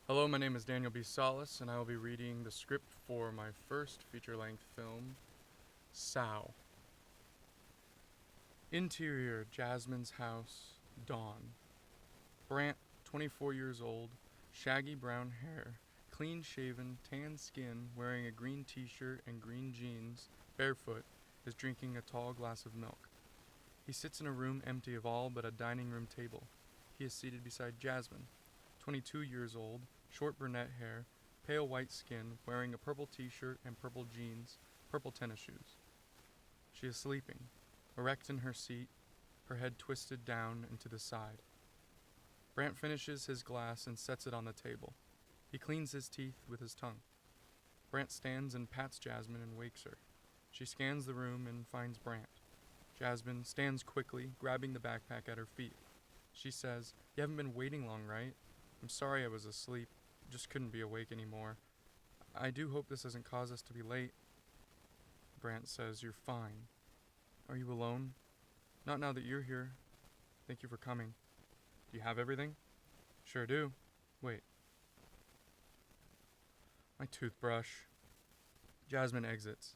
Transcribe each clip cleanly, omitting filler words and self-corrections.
Hello, my name is Daniel B Salas, and I will be reading the script for my first feature-length film, Sow. Interior, Jasmine's house, dawn. Brant, 24 years old, shaggy brown hair, clean-shaven, tan skin, wearing a green t-shirt and green jeans, barefoot, is drinking a tall glass of milk. He sits in a room empty of all but a dining room table. He is seated beside Jasmine, 22 years old, short brunette hair, pale white skin, wearing a purple t-shirt and purple jeans, purple tennis shoes. She is sleeping, erect in her seat, her head twisted down and to the side. Brant finishes his glass and sets it on the table. He cleans his teeth with his tongue. Brant stands and pats Jasmine and wakes her. She scans the room and finds Brant. Jasmine stands quickly, grabbing the backpack at her feet. She says, "You haven't been waiting long, right? I'm sorry I was asleep. Just couldn't be awake anymore. I do hope this doesn't cause us to be late." Brant says, "You're fine. Are you alone?" "Not now that you're here. Thank you for coming." "Do you have everything?" "Sure do. Wait. My toothbrush." Jasmine exits.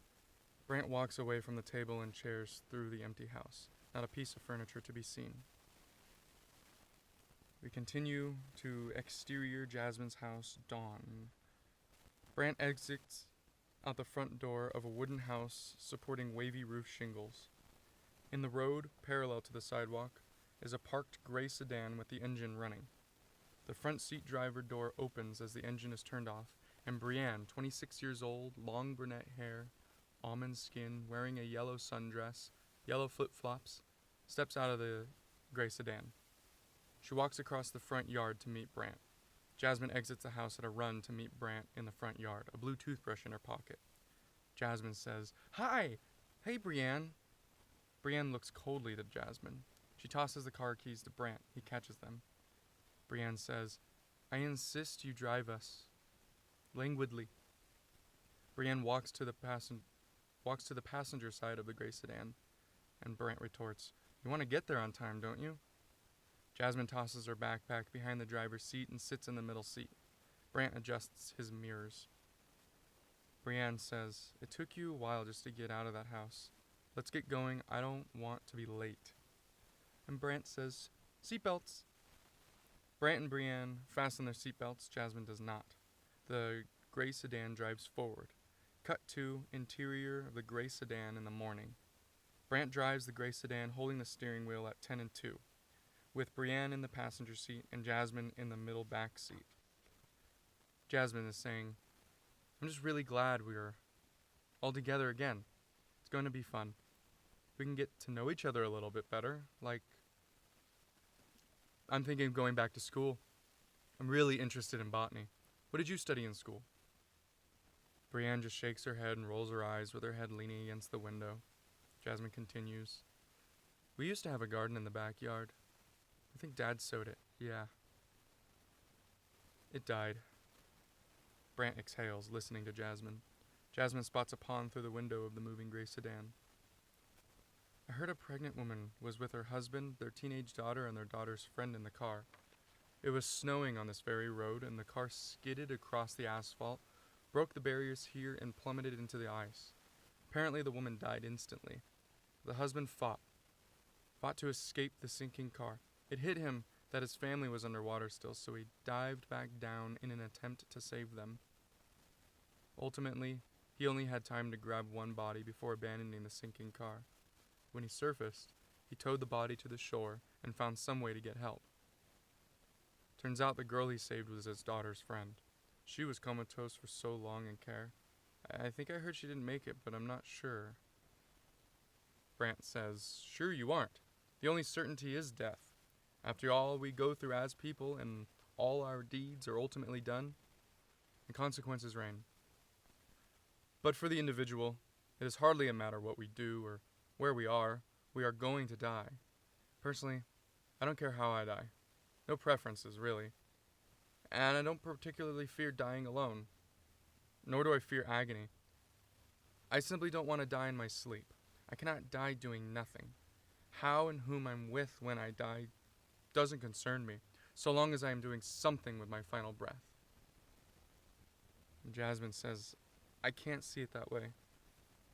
Brant walks away from the table and chairs through the empty house. Not a piece of furniture to be seen. We continue to exterior Jasmine's house, dawn. Brant exits out the front door of a wooden house supporting wavy roof shingles. In the road, parallel to the sidewalk, is a parked gray sedan with the engine running. The front seat driver door opens as the engine is turned off, and Brienne, 26 years old, long brunette hair, almond skin, wearing a yellow sundress, yellow flip-flops, steps out of the gray sedan. She walks across the front yard to meet Brant. Jasmine exits the house at a run to meet Brant in the front yard, a blue toothbrush in her pocket. Jasmine says, "Hi! Hey, Brienne!" Brienne looks coldly to Jasmine. She tosses the car keys to Brant. He catches them. Brienne says, "I insist you drive us." Languidly. Brienne walks to the passenger side of the gray sedan, and Brant retorts, "You want to get there on time, don't you?" Jasmine tosses her backpack behind the driver's seat and sits in the middle seat. Brant adjusts his mirrors. Brienne says, "It took you a while just to get out of that house. Let's get going. I don't want to be late." And Brant says, "Seatbelts." Brant and Brienne fasten their seatbelts. Jasmine does not. The gray sedan drives forward. Cut to interior of the gray sedan in the morning. Brant drives the gray sedan holding the steering wheel at 10 and 2. With Brienne in the passenger seat and Jasmine in the middle back seat. Jasmine is saying, "I'm just really glad we are all together again. It's going to be fun. We can get to know each other a little bit better. I'm thinking of going back to school. I'm really interested in botany. What did you study in school?" Brienne just shakes her head and rolls her eyes with her head leaning against the window. Jasmine continues, "We used to have a garden in the backyard. I think Dad sowed it. Yeah. It died." Brant exhales, listening to Jasmine. Jasmine spots a pond through the window of the moving gray sedan. "I heard a pregnant woman was with her husband, their teenage daughter, and their daughter's friend in the car. It was snowing on this very road, and the car skidded across the asphalt, broke the barriers here, and plummeted into the ice. Apparently the woman died instantly. The husband fought to escape the sinking car. It hit him that his family was underwater still, so he dived back down in an attempt to save them. Ultimately, he only had time to grab one body before abandoning the sinking car. When he surfaced, he towed the body to the shore and found some way to get help. Turns out the girl he saved was his daughter's friend. She was comatose for so long in care. I think I heard she didn't make it, but I'm not sure." Brant says, "Sure you aren't. The only certainty is death. After all we go through as people and all our deeds are ultimately done, the consequences reign. But for the individual, it is hardly a matter what we do or where we are going to die. Personally, I don't care how I die. No preferences, really. And I don't particularly fear dying alone. Nor do I fear agony. I simply don't want to die in my sleep. I cannot die doing nothing. How and whom I'm with when I die doesn't concern me, so long as I am doing something with my final breath." Jasmine says, I can't see it that way.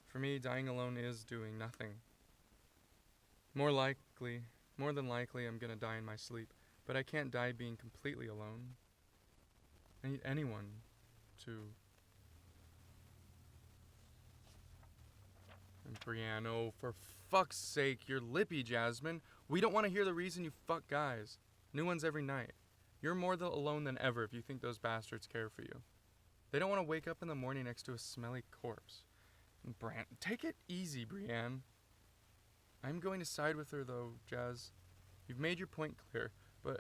For me, dying alone is doing nothing. More than likely, I'm gonna die in my sleep, but I can't die being completely alone. I need anyone to... And Brienne, oh, for fuck's sake, you're lippy, Jasmine. We don't want to hear the reason you fuck guys. New ones every night. You're more alone than ever if you think those bastards care for you. They don't want to wake up in the morning next to a smelly corpse. And Brant, take it easy, Brienne. I'm going to side with her, though, Jazz. You've made your point clear, but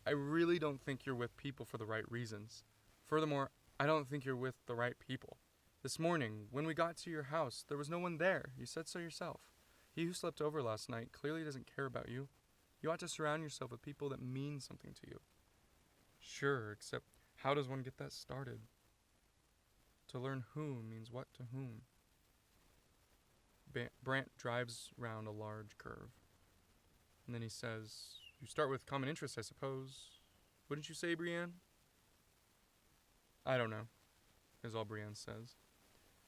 I really don't think you're with people for the right reasons. Furthermore, I don't think you're with the right people. This morning, when we got to your house, there was no one there. You said so yourself. He who slept over last night clearly doesn't care about you. You ought to surround yourself with people that mean something to you. Sure, except how does one get that started? To learn who means what to whom. Brant drives round a large curve. And then he says, you start with common interests, I suppose. Wouldn't you say, Brienne? I don't know, is all Brienne says.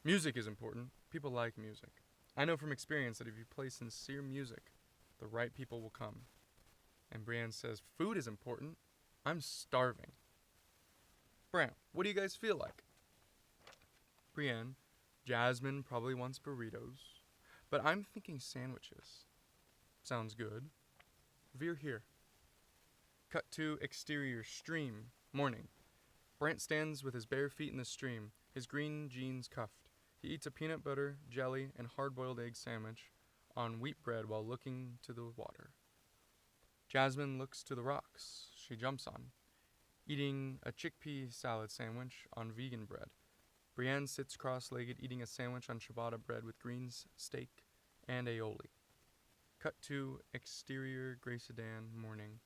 Music is important. People like music. I know from experience that if you play sincere music, the right people will come. And Brienne says, food is important. I'm starving. Brant, what do you guys feel like? Brienne, Jasmine probably wants burritos, but I'm thinking sandwiches. Sounds good. Veer here. Cut to exterior stream, morning. Brant stands with his bare feet in the stream, his green jeans cuffed. He eats a peanut butter, jelly, and hard-boiled egg sandwich on wheat bread while looking to the water. Jasmine looks to the rocks she jumps on, eating a chickpea salad sandwich on vegan bread. Brienne sits cross-legged eating a sandwich on ciabatta bread with greens, steak, and aioli. Cut to exterior Grey Sedan, morning.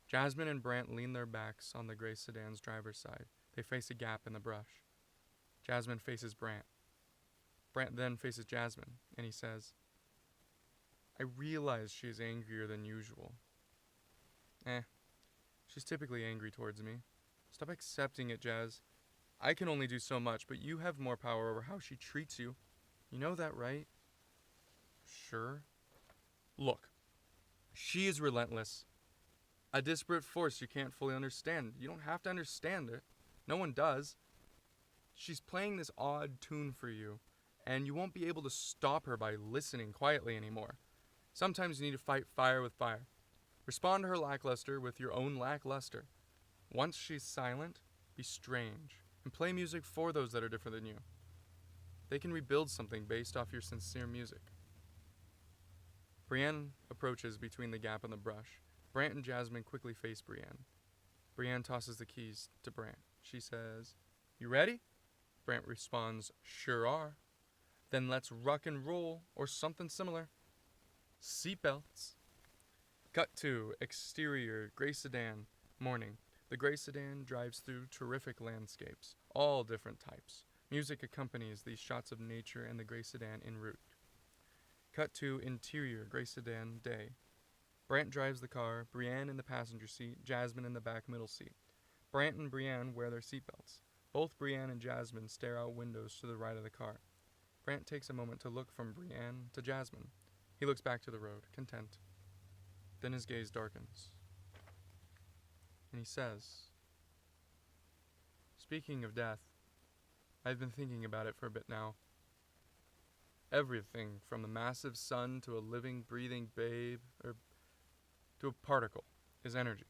Jasmine and Brant lean their backs on the Grey Sedan's driver's side. They face a gap in the brush. Jasmine faces Brant. Brant then faces Jasmine, and he says, I realize she is angrier than usual. She's typically angry towards me. Stop accepting it, Jazz. I can only do so much, but you have more power over how she treats you. You know that, right? Sure. Look, she is relentless. A disparate force you can't fully understand. You don't have to understand it. No one does. She's playing this odd tune for you, and you won't be able to stop her by listening quietly anymore. Sometimes you need to fight fire with fire. Respond to her lackluster with your own lackluster. Once she's silent, be strange, and play music for those that are different than you. They can rebuild something based off your sincere music. Brienne approaches between the gap and the brush. Brant and Jasmine quickly face Brienne. Brienne tosses the keys to Brant. She says, You ready? Brant responds, Sure are. Then let's rock and roll, or something similar. Seatbelts. Cut to exterior Grey Sedan, morning. The Grey Sedan drives through terrific landscapes, all different types. Music accompanies these shots of nature and the Grey Sedan en route. Cut to interior Grey Sedan, day. Brant drives the car, Brienne in the passenger seat, Jasmine in the back middle seat. Brant and Brienne wear their seatbelts. Both Brienne and Jasmine stare out windows to the right of the car. Brant takes a moment to look from Brienne to Jasmine. He looks back to the road, content. Then his gaze darkens. And he says, Speaking of death, I've been thinking about it for a bit now. Everything from the massive sun to a living, breathing babe, or to a particle, is energy.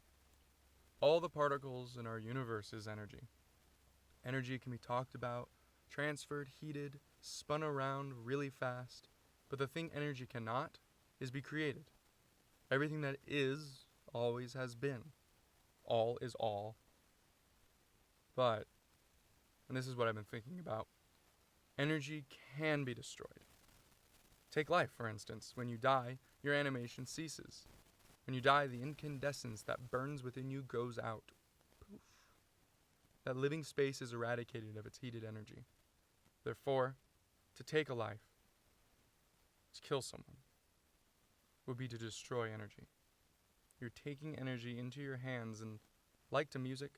All the particles in our universe is energy. Energy can be talked about, transferred, heated, spun around really fast, but the thing energy cannot is be created. Everything that is always has been. All is all. But, and this is what I've been thinking about, energy can be destroyed. Take life, for instance. When you die, your animation ceases. When you die, the incandescence that burns within you goes out. Poof. That living space is eradicated of its heated energy. Therefore, to take a life, to kill someone, would be to destroy energy. You're taking energy into your hands and, like to music,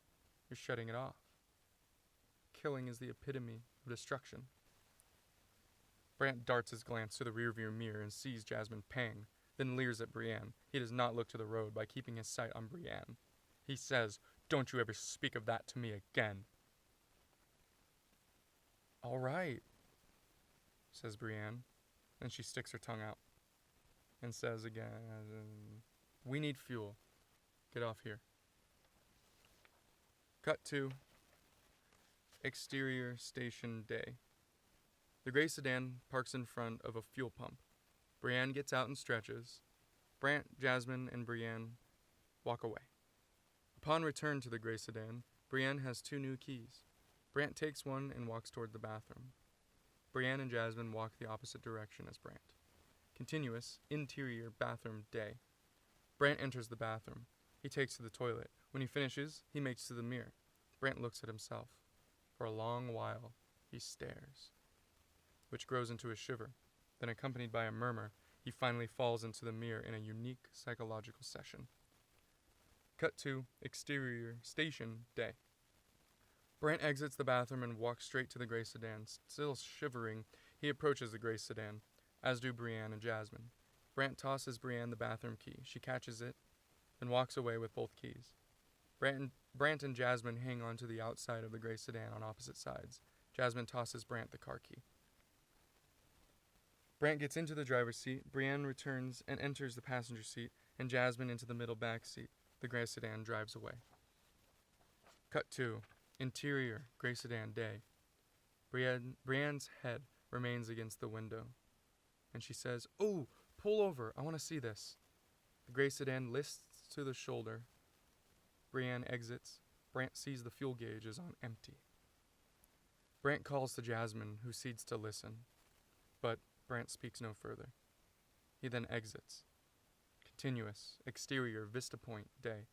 you're shutting it off. killing is the epitome of destruction. Brant darts his glance to the rearview mirror and sees Jasmine pang, then leers at Brienne. He does not look to the road by keeping his sight on Brienne. He says, "Don't you ever speak of that to me again." "All right," says Brienne. Then she sticks her tongue out and says again, "We need fuel. Get off here." Cut to exterior station day. The Grey Sedan parks in front of a fuel pump. Brienne gets out and stretches. Brant, Jasmine, and Brienne walk away. Upon return to the Grey Sedan, Brienne has 2 new keys. Brant takes one and walks toward the bathroom. Brienne and Jasmine walk the opposite direction as Brant. Continuous, interior bathroom day. Brant enters the bathroom. He takes to the toilet. When he finishes, he makes to the mirror. Brant looks at himself. For a long while, he stares, which grows into a shiver. Then, accompanied by a murmur, he finally falls into the mirror in a unique psychological session. Cut to exterior station day. Brant exits the bathroom and walks straight to the Grey Sedan. Still shivering, he approaches the Grey Sedan, as do Brienne and Jasmine. Brant tosses Brienne the bathroom key. She catches it, then walks away with both keys. Brant and Jasmine hang onto the outside of the Grey Sedan on opposite sides. Jasmine tosses Brant the car key. Brant gets into the driver's seat, Brienne returns and enters the passenger seat, and Jasmine into the middle back seat. The Grey Sedan drives away. Cut to interior Grey Sedan day. Brienne's head remains against the window, and she says, "Oh, pull over, I want to see this." The Grey Sedan lifts to the shoulder. Brienne exits. Brant sees the fuel gauge is on empty. Brant calls to Jasmine, who cedes to listen, but Brant speaks no further. He then exits. Continuous, exterior, Vista Point, day.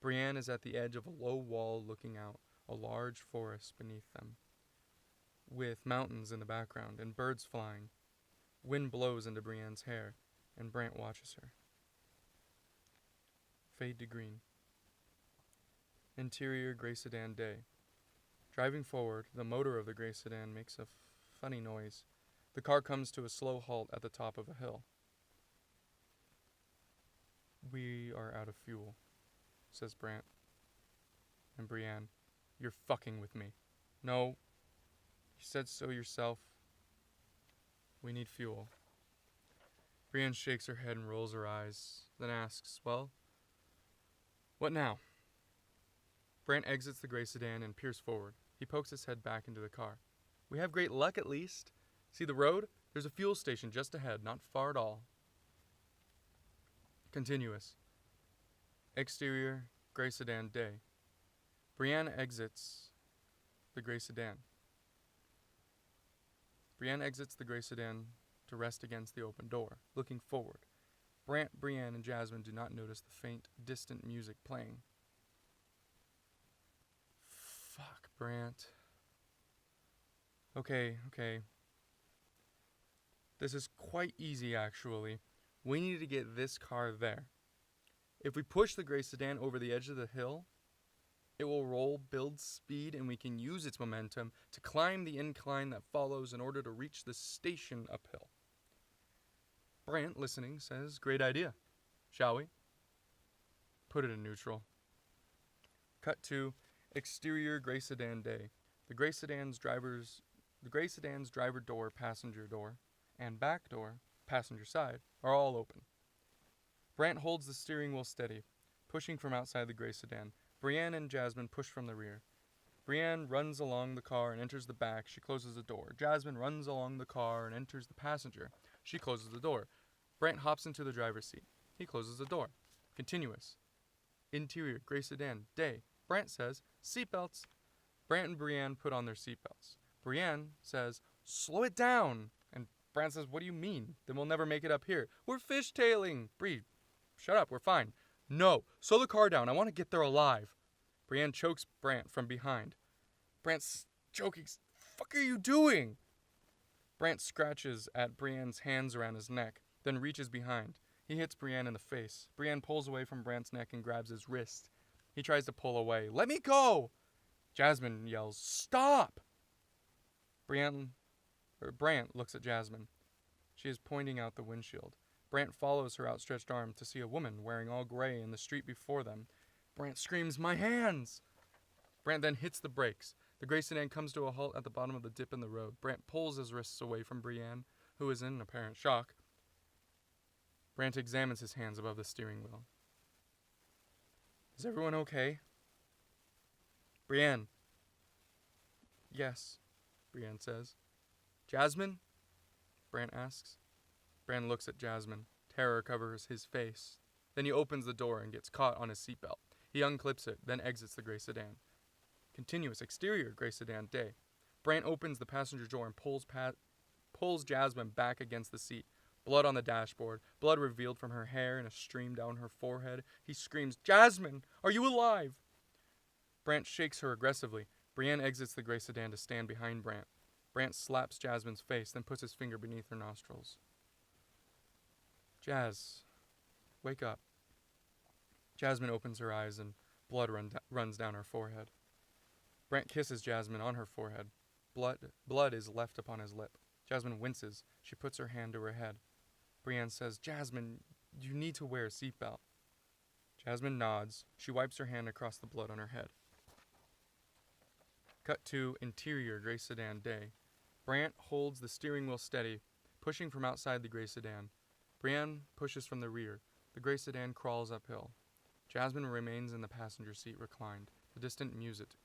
Brienne is at the edge of a low wall looking out, a large forest beneath them, with mountains in the background and birds flying. Wind blows into Brienne's hair, and Brant watches her. Fade to green. Interior Grey Sedan day. Driving forward, the motor of the Grey Sedan makes a funny noise. The car comes to a slow halt at the top of a hill. "We are out of fuel," says Brant. And Brienne, "You're fucking with me." "No, you said so yourself. We need fuel." Brienne shakes her head and rolls her eyes, then asks, "Well, what now?" Brant exits the Grey Sedan and peers forward. He pokes his head back into the car. "We have great luck at least. See the road? There's a fuel station just ahead, not far at all." Continuous. Exterior Grey Sedan day. Brienne exits the Grey Sedan. Brienne exits the Grey Sedan to rest against the open door, looking forward. Brant, Brienne, and Jasmine do not notice the faint, distant music playing. Fuck, Brant. Okay. This is quite easy, actually. We need to get this car there. If we push the Grey Sedan over the edge of the hill, it will roll, build speed, and we can use its momentum to climb the incline that follows in order to reach the station uphill. Brant, listening, says, "Great idea. Shall we?" Put it in neutral. Cut to exterior Grey Sedan day. The Grey Sedan's driver door, passenger door, and back door, passenger side, are all open. Brant holds the steering wheel steady, pushing from outside the Grey Sedan. Brienne and Jasmine push from the rear. Brienne runs along the car and enters the back. She closes the door. Jasmine runs along the car and enters the passenger. She closes the door. Brant hops into the driver's seat. He closes the door. Continuous. Interior Grey Sedan day. Brant says, "Seatbelts." Brant and Brienne put on their seatbelts. Brienne says, "Slow it down." And Brant says, "What do you mean? Then we'll never make it up here. We're fishtailing." Bree, shut up, we're fine. "No, slow the car down. I want to get there alive." Brienne chokes Brant from behind. Brant's choking. "Fuck are you doing?" Brant scratches at Brienne's hands around his neck, then reaches behind. He hits Brienne in the face. Brienne pulls away from Brant's neck and grabs his wrist. He tries to pull away. "Let me go!" Jasmine yells, "Stop!" Brant looks at Jasmine. She is pointing out the windshield. Brant follows her outstretched arm to see a woman wearing all gray in the street before them. Brant screams, "My hands!" Brant then hits the brakes. The Grey Sedan comes to a halt at the bottom of the dip in the road. Brant pulls his wrists away from Brienne, who is in apparent shock. Brant examines his hands above the steering wheel. "Is everyone okay?" "Brienne." "Yes," Brienne says. "Jasmine?" Brant asks. Brant looks at Jasmine. Terror covers his face. Then he opens the door and gets caught on his seatbelt. He unclips it, then exits the Grey Sedan. Continuous exterior Grey Sedan day. Brant opens the passenger door and pulls Jasmine back against the seat. Blood on the dashboard, blood revealed from her hair in a stream down her forehead. He screams, "Jasmine, are you alive?" Brant shakes her aggressively. Brienne exits the Grey Sedan to stand behind Brant. Brant slaps Jasmine's face, then puts his finger beneath her nostrils. "Jazz, wake up." Jasmine opens her eyes and blood runs down her forehead. Brant kisses Jasmine on her forehead. Blood is left upon his lip. Jasmine winces. She puts her hand to her head. Brienne says, "Jasmine, you need to wear a seatbelt." Jasmine nods. She wipes her hand across the blood on her head. Cut to interior Grey Sedan day. Brant holds the steering wheel steady, pushing from outside the Grey Sedan. Brienne pushes from the rear. The Grey Sedan crawls uphill. Jasmine remains in the passenger seat reclined. The distant music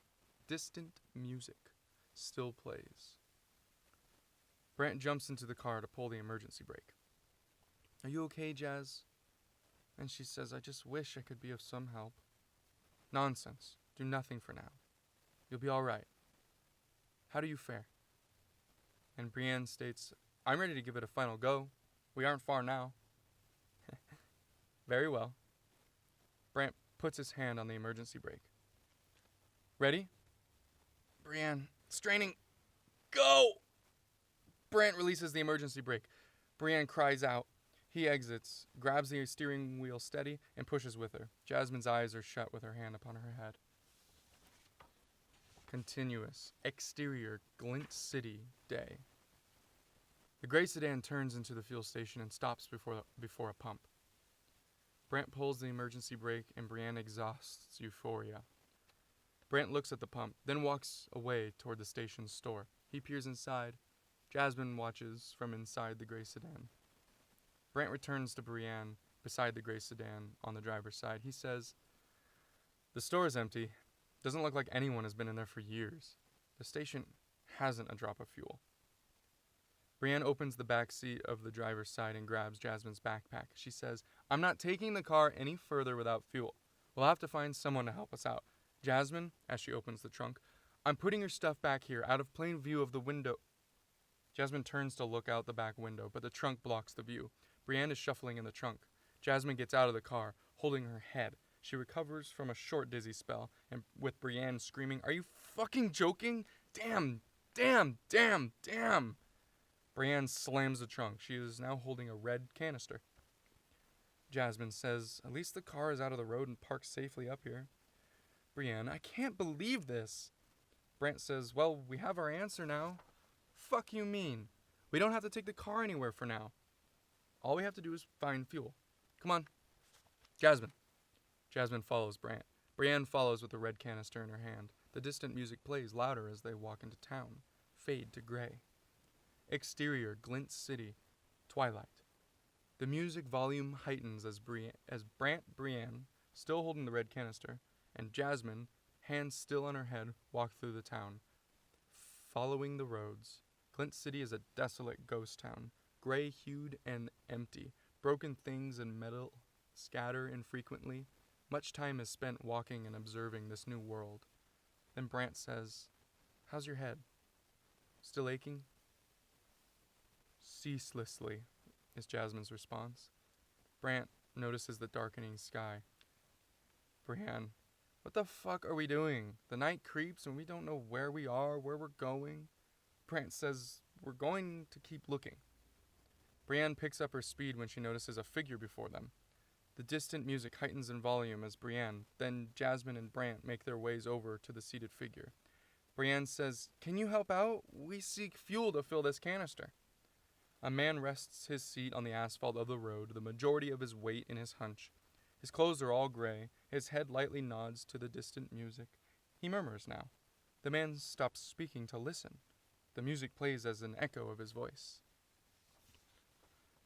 still plays. Brant jumps into the car to pull the emergency brake. "Are you okay, Jazz?" And she says, "I just wish I could be of some help." "Nonsense. Do nothing for now. You'll be all right. How do you fare?" And Brienne states, "I'm ready to give it a final go. We aren't far now." "Very well." Brant puts his hand on the emergency brake. "Ready?" Brienne, straining, "Go!" Brant releases the emergency brake. Brienne cries out. He exits, grabs the steering wheel steady, and pushes with her. Jasmine's eyes are shut with her hand upon her head. Continuous exterior Glint City day. The Grey Sedan turns into the fuel station and stops before a pump. Brant pulls the emergency brake and Brienne exhausts euphoria. Brant looks at the pump, then walks away toward the station's store. He peers inside. Jasmine watches from inside the Grey Sedan. Brant returns to Brienne beside the Grey Sedan on the driver's side. He says, "The store is empty. Doesn't look like anyone has been in there for years. The station hasn't a drop of fuel." Brienne opens the back seat of the driver's side and grabs Jasmine's backpack. She says, "I'm not taking the car any further without fuel. We'll have to find someone to help us out. Jasmine," as she opens the trunk, "I'm putting your stuff back here, out of plain view of the window." Jasmine turns to look out the back window, but the trunk blocks the view. Brienne is shuffling in the trunk. Jasmine gets out of the car, holding her head. She recovers from a short dizzy spell, and with Brienne screaming, "Are you fucking joking? Damn, damn, damn, damn!" Brienne slams the trunk. She is now holding a red canister. Jasmine says, "At least the car is out of the road and parked safely up here." Brienne, "I can't believe this." Brant says, "Well, we have our answer now." "Fuck you mean? We don't have to take the car anywhere for now. All we have to do is find fuel. Come on." Jasmine. Jasmine follows Brant. Brienne follows with the red canister in her hand. The distant music plays louder as they walk into town. Fade to gray. Exterior Glint City. Twilight. The music volume heightens as Brant, Brienne, still holding the red canister, and Jasmine, hands still on her head, walk through the town. Following the roads. Glint City is a desolate ghost town, gray-hued and empty. Broken things and metal scatter infrequently. Much time is spent walking and observing this new world. Then Brant says, "How's your head? Still aching?" "Ceaselessly," is Jasmine's response. Brant notices the darkening sky. Brienne, "What the fuck are we doing? The night creeps and we don't know where we are, where we're going." Brant says, "We're going to keep looking." Brienne picks up her speed when she notices a figure before them. The distant music heightens in volume as Brienne, then Jasmine and Brant make their ways over to the seated figure. Brienne says, "Can you help out? We seek fuel to fill this canister." A man rests his seat on the asphalt of the road, the majority of his weight in his hunch. His clothes are all gray. His head lightly nods to the distant music. He murmurs now. The man stops speaking to listen. The music plays as an echo of his voice.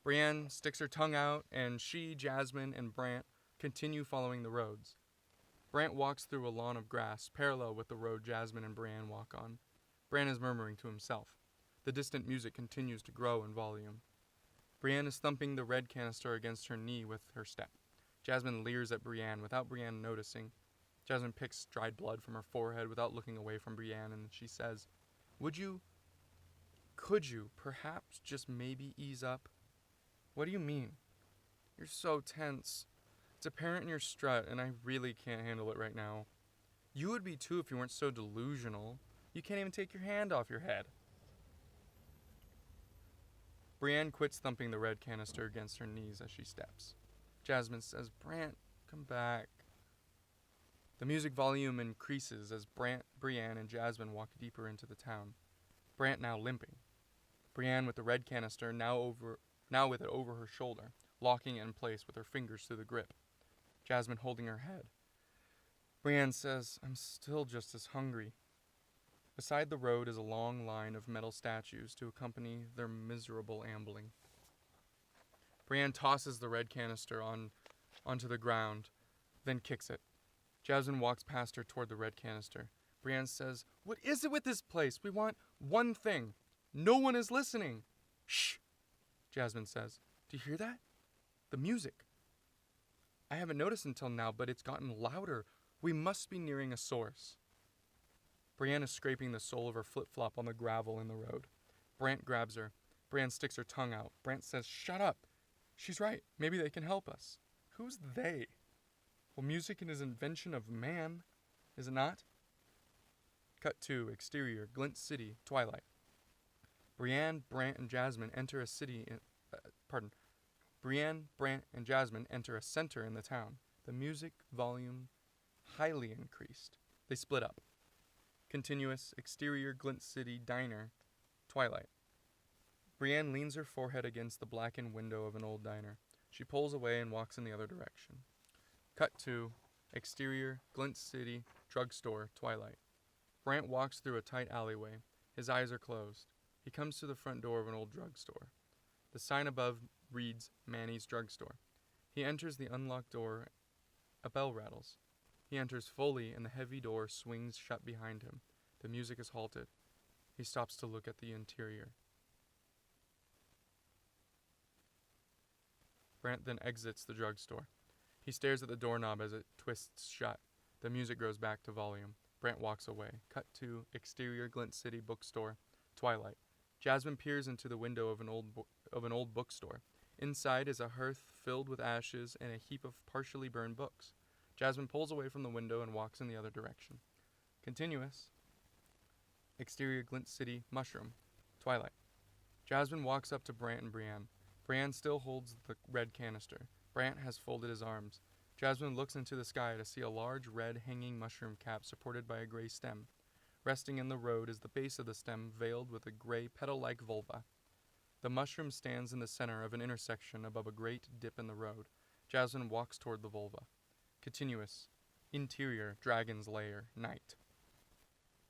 Brienne sticks her tongue out, and she, Jasmine, and Brant continue following the roads. Brant walks through a lawn of grass, parallel with the road Jasmine and Brienne walk on. Brant is murmuring to himself. The distant music continues to grow in volume. Brienne is thumping the red canister against her knee with her step. Jasmine leers at Brienne without Brienne noticing. Jasmine picks dried blood from her forehead without looking away from Brienne, and she says, could you, perhaps just maybe ease up? What do you mean? You're so tense. It's apparent in your strut, and I really can't handle it right now. You would be too if you weren't so delusional. You can't even take your hand off your head. Brienne quits thumping the red canister against her knees as she steps. Jasmine says, "Brant, come back." The music volume increases as Brienne, and Jasmine walk deeper into the town. Brant now limping. Brienne with the red canister now with it over her shoulder, locking it in place with her fingers through the grip. Jasmine holding her head. Brienne says, "I'm still just as hungry." Beside the road is a long line of metal statues to accompany their miserable ambling. Brienne tosses the red canister onto the ground, then kicks it. Jasmine walks past her toward the red canister. Brienne says, "What is it with this place? We want one thing. No one is listening." "Shh," Jasmine says. "Do you hear that? The music. I haven't noticed until now, but it's gotten louder. We must be nearing a source." Brienne is scraping the sole of her flip-flop on the gravel in the road. Brant grabs her. Brienne sticks her tongue out. Brant says, "Shut up. She's right. Maybe they can help us." Who's they? Well, music is an invention of man, is it not? Cut 2, exterior, Glint City, twilight. Brienne, Brant, and Jasmine enter a Brienne, Brant, and Jasmine enter a center in the town. The music volume highly increased. They split up. Continuous, exterior, Glint City, diner, twilight. Brienne leans her forehead against the blackened window of an old diner. She pulls away and walks in the other direction. Cut 2, exterior, Glint City, drugstore, twilight. Brant walks through a tight alleyway. His eyes are closed. He comes to the front door of an old drugstore. The sign above reads Manny's Drugstore. He enters the unlocked door. A bell rattles. He enters fully, and the heavy door swings shut behind him. The music is halted. He stops to look at the interior. Brant then exits the drugstore. He stares at the doorknob as it twists shut. The music grows back to volume. Brant walks away. Cut 2, exterior, Glint City, bookstore, twilight. Jasmine peers into the window of an old bookstore. Inside is a hearth filled with ashes and a heap of partially burned books. Jasmine pulls away from the window and walks in the other direction. Continuous. Exterior, Glint City, mushroom, twilight. Jasmine walks up to Brant and Brienne. Brienne still holds the red canister. Brant has folded his arms. Jasmine looks into the sky to see a large red hanging mushroom cap supported by a gray stem. Resting in the road is the base of the stem veiled with a gray petal-like vulva. The mushroom stands in the center of an intersection above a great dip in the road. Jasmine walks toward the vulva. Continuous. Interior, dragon's lair, night.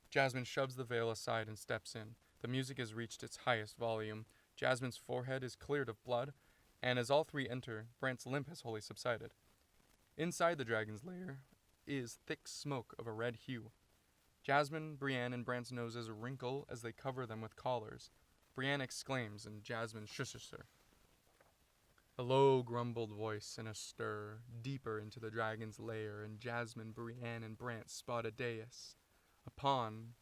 Jasmine shoves the veil aside and steps in. The music has reached its highest volume. Jasmine's forehead is cleared of blood, and as all three enter, Brant's limp has wholly subsided. Inside the dragon's lair is thick smoke of a red hue. Jasmine, Brienne, and Brant's noses wrinkle as they cover them with collars. Brienne exclaims, and Jasmine shushes her. A low, grumbled voice in a stir, deeper into the dragon's lair, and Jasmine, Brienne, and Brant spot a dais. Upon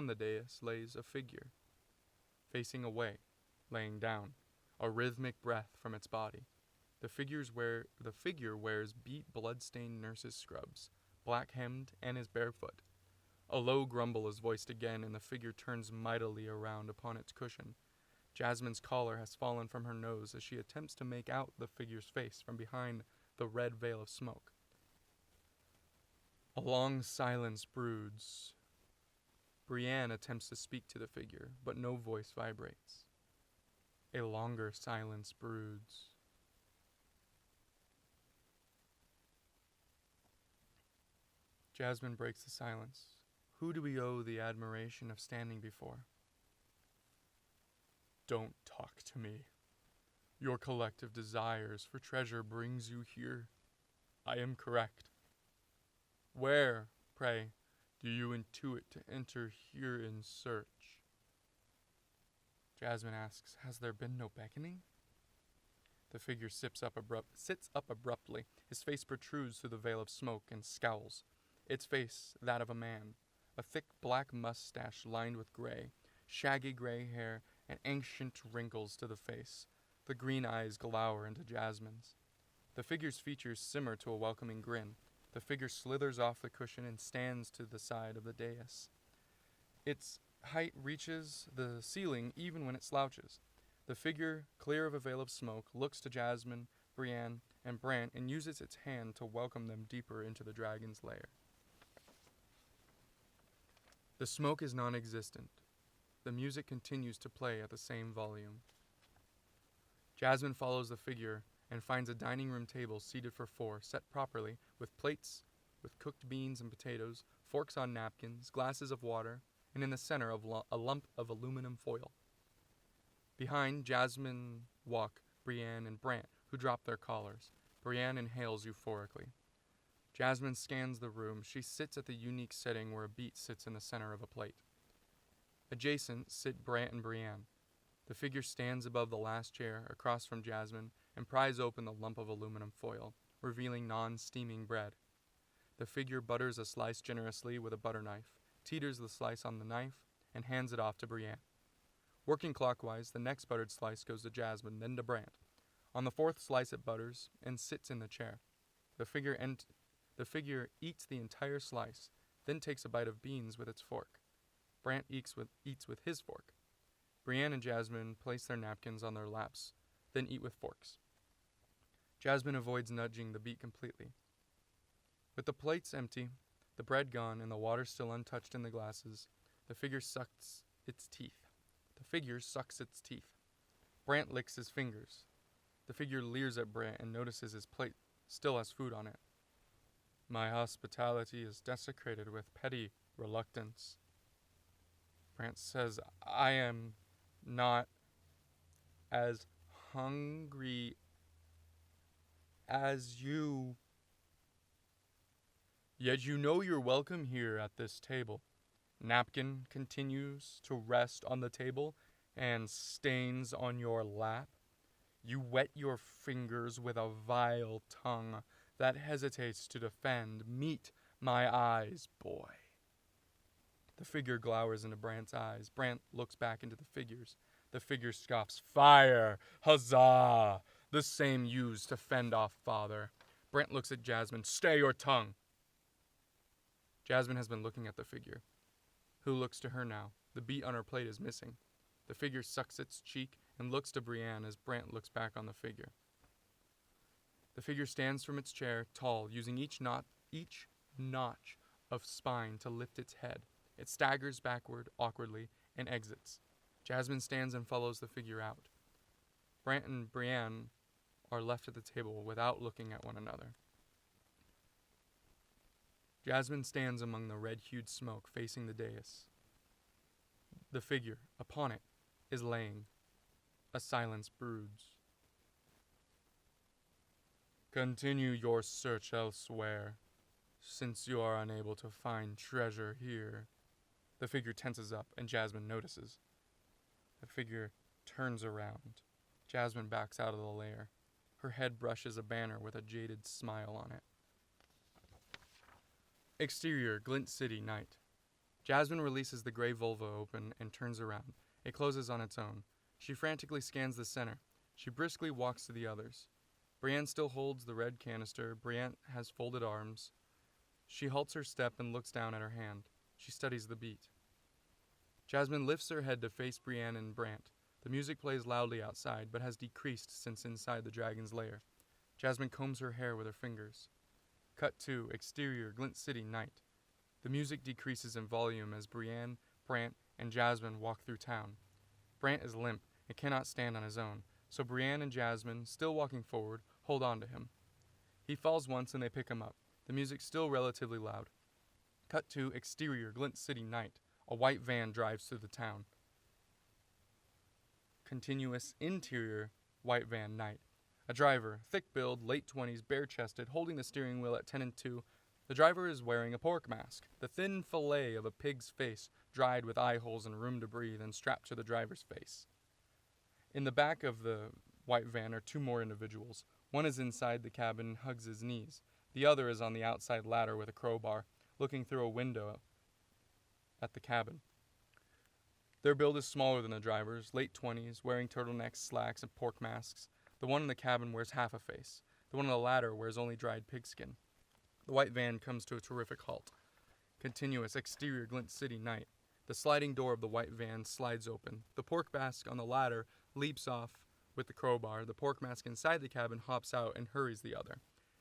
the dais lays a figure, facing away, laying down, a rhythmic breath from its body. The figure wears beat blood-stained nurse's scrubs, black-hemmed, and is barefoot. A low grumble is voiced again, and the figure turns mightily around upon its cushion. Jasmine's collar has fallen from her nose as she attempts to make out the figure's face from behind the red veil of smoke. A long silence broods. Brienne attempts to speak to the figure, but no voice vibrates. A longer silence broods. Jasmine breaks the silence. Who do we owe the admiration of standing before? Don't talk to me. Your collective desires for treasure brings you here. I am correct. Where, pray, do you intuit to enter here in search? Jasmine asks, has there been no beckoning? The figure sits up abruptly. His face protrudes through the veil of smoke and scowls. Its face, that of a man. A thick black mustache lined with gray, shaggy gray hair, and ancient wrinkles to the face. The green eyes glower into Jasmine's. The figure's features simmer to a welcoming grin. The figure slithers off the cushion and stands to the side of the dais. Its height reaches the ceiling even when it slouches. The figure, clear of a veil of smoke, looks to Jasmine, Brienne, and Brant and uses its hand to welcome them deeper into the dragon's lair. The smoke is non-existent. The music continues to play at the same volume. Jasmine follows the figure and finds a dining room table seated for four, set properly, with plates with cooked beans and potatoes, forks on napkins, glasses of water, and in the center a lump of aluminum foil. Behind Jasmine walk Brienne and Brant, who drop their collars. Brienne inhales euphorically. Jasmine scans the room. She sits at the unique setting where a beet sits in the center of a plate. Adjacent sit Brant and Brienne. The figure stands above the last chair, across from Jasmine, and pries open the lump of aluminum foil, revealing non-steaming bread. The figure butters a slice generously with a butter knife, teeters the slice on the knife, and hands it off to Brienne. Working clockwise, the next buttered slice goes to Jasmine, then to Brant. On the fourth slice it butters and sits in the chair. The figure eats the entire slice, then takes a bite of beans with its fork. Brant eats with his fork. Brienne and Jasmine place their napkins on their laps, then eat with forks. Jasmine avoids nudging the beet completely. With the plates empty, the bread gone, and the water still untouched in the glasses, the figure sucks its teeth. Brant licks his fingers. The figure leers at Brant and notices his plate still has food on it. My hospitality is desecrated with petty reluctance. Brant says, I am not as hungry as you. Yet you know you're welcome here at this table. Napkin continues to rest on the table and stains on your lap. You wet your fingers with a vile tongue that hesitates to defend. Meet my eyes, boy. The figure glowers into Brant's eyes. Brant looks back into the figure's. The figure scoffs, fire! Huzzah! The same used to fend off father. Brant looks at Jasmine, stay your tongue! Jasmine has been looking at the figure, who looks to her now. The beet on her plate is missing. The figure sucks its cheek and looks to Brienne as Brant looks back on the figure. The figure stands from its chair, tall, using each notch of spine to lift its head. It staggers backward, awkwardly, and exits. Jasmine stands and follows the figure out. Brant and Brienne are left at the table without looking at one another. Jasmine stands among the red-hued smoke facing the dais. The figure, upon it, is laying. A silence broods. Continue your search elsewhere, since you are unable to find treasure here. The figure tenses up, and Jasmine notices. The figure turns around. Jasmine backs out of the lair. Her head brushes a banner with a jaded smile on it. Exterior, Glint City, night. Jasmine releases the gray vulva open and turns around. It closes on its own. She frantically scans the center. She briskly walks to the others. Brienne still holds the red canister. Brienne has folded arms. She halts her step and looks down at her hand. She studies the beat. Jasmine lifts her head to face Brienne and Brant. The music plays loudly outside, but has decreased since inside the dragon's lair. Jasmine combs her hair with her fingers. Cut to exterior Glint City night. The music decreases in volume as Brienne, Brant, and Jasmine walk through town. Brant is limp and cannot stand on his own, so Brienne and Jasmine, still walking forward, hold on to him. He falls once and they pick him up, the music still relatively loud. Cut to exterior Glint City night. A white van drives through the town. Continuous interior white van night. A driver, thick build, late 20s, bare-chested, holding the steering wheel at 10 and 2. The driver is wearing a pork mask, the thin fillet of a pig's face, dried with eye holes and room to breathe, and strapped to the driver's face. In the back of the white van are two more individuals. One is inside the cabin and hugs his knees. The other is on the outside ladder with a crowbar, looking through a window at the cabin. Their build is smaller than the driver's, late 20s, wearing turtlenecks, slacks, and pork masks. The one in the cabin wears half a face. The one on the ladder wears only dried pigskin. The white van comes to a terrific halt. Continuous exterior Glint City night. The sliding door of the white van slides open. The pork mask on the ladder leaps off with the crowbar. The pork mask inside the cabin hops out and hurries the other.